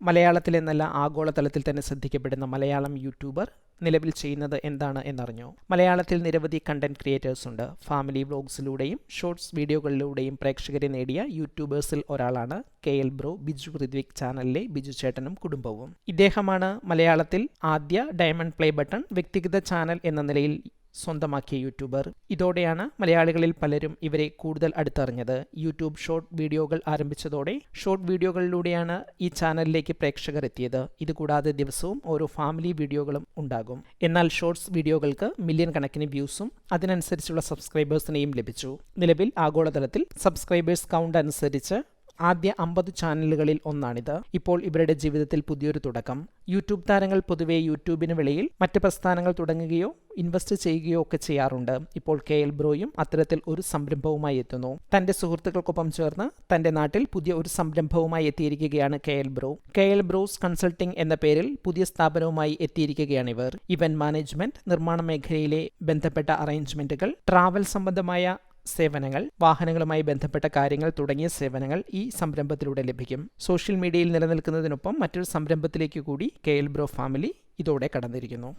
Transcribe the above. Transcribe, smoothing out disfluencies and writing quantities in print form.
മലയാളത്തിൽ എന്നല്ല ആഗോളതലത്തിൽ തന്നെ ശ്രദ്ധിക്കപ്പെടുന്ന മലയാളം യൂട്യൂബർ നിലവിൽ ചെയ്യുന്നത് എന്താണ് എന്നറിഞ്ഞോ? മലയാളത്തിൽ നിരവധി കണ്ടന്റ് ക്രിയേറ്റേഴ്സ് ഉണ്ട്. ഫാമിലി വ്ലോഗ്സിലൂടെയും ഷോർട്സ് വീഡിയോകളിലൂടെയും പ്രേക്ഷകരെ നേടിയ യൂട്യൂബേഴ്സിൽ ഒരാളാണ് KL ബ്രോ ബിജു ഋത്വിക് ചാനലിലെ ബിജു ചേട്ടനും കുടുംബവും. ഇദ്ദേഹമാണ് മലയാളത്തിൽ ആദ്യ ഡയമണ്ട് പ്ലേ ബട്ടൺ വ്യക്തിഗത ചാനൽ എന്ന നിലയിൽ സ്വന്തമാക്കിയ യൂട്യൂബർ. ഇതോടെയാണ് മലയാളികളിൽ പലരും ഇവരെ കൂടുതൽ അടുത്തറിഞ്ഞത്. യൂട്യൂബ് ഷോർട്ട് വീഡിയോകൾ ആരംഭിച്ചതോടെ ഷോർട്ട് വീഡിയോകളിലൂടെയാണ് ഈ ചാനലിലേക്ക് പ്രേക്ഷകർ എത്തിയത്. ഇതുകൂടാതെ ദിവസവും ഓരോ ഫാമിലി വീഡിയോകളും ഉണ്ടാകും. എന്നാൽ ഷോർട്സ് വീഡിയോകൾക്ക് മില്യൺ കണക്കിന് വ്യൂസും അതിനനുസരിച്ചുള്ള സബ്സ്ക്രൈബേഴ്സിനെയും ലഭിച്ചു. നിലവിൽ ആഗോളതലത്തിൽ സബ്സ്ക്രൈബേഴ്സ് കൗണ്ട് അനുസരിച്ച് ആദ്യ 50 ചാനലുകളിൽ ഒന്നാണിത്. ഇപ്പോൾ ഇവരുടെ ജീവിതത്തിൽ പുതിയൊരു തുടക്കം. യൂട്യൂബ് താരങ്ങൾ പൊതുവെ യൂട്യൂബിന് വെളിയിൽ മറ്റ് പ്രസ്ഥാനങ്ങൾ തുടങ്ങുകയോ ഇൻവെസ്റ്റ് ചെയ്യുകയോ ഒക്കെ ചെയ്യാറുണ്ട്. ഇപ്പോൾ KL ബ്രോയും അത്തരത്തിൽ ഒരു സംരംഭവുമായി എത്തുന്നു. തന്റെ സുഹൃത്തുക്കൾക്കൊപ്പം ചേർന്ന് തന്റെ നാട്ടിൽ പുതിയ ഒരു സംരംഭവുമായി എത്തിയിരിക്കുകയാണ് KL bro. KL bros consulting എന്ന പേരിൽ പുതിയ സ്ഥാപനവുമായി എത്തിയിരിക്കുകയാണ് ഇവർ. ഇവന്റ് മാനേജ്മെന്റ്, നിർമ്മാണ മേഖലയിലെ ബന്ധപ്പെട്ട അറേഞ്ച്മെന്റുകൾ, ട്രാവൽ സംബന്ധമായ സേവനങ്ങൾ, വാഹനങ്ങളുമായി ബന്ധപ്പെട്ട കാര്യങ്ങൾ തുടങ്ങിയ സേവനങ്ങൾ ഈ സംരംഭത്തിലൂടെ ലഭിക്കും. സോഷ്യൽ മീഡിയയിൽ നിലനിൽക്കുന്നതിനൊപ്പം മറ്റൊരു സംരംഭത്തിലേക്ക് കൂടി KL ബ്രോ ഫാമിലി ഇതോടെ കടന്നിരിക്കുന്നു.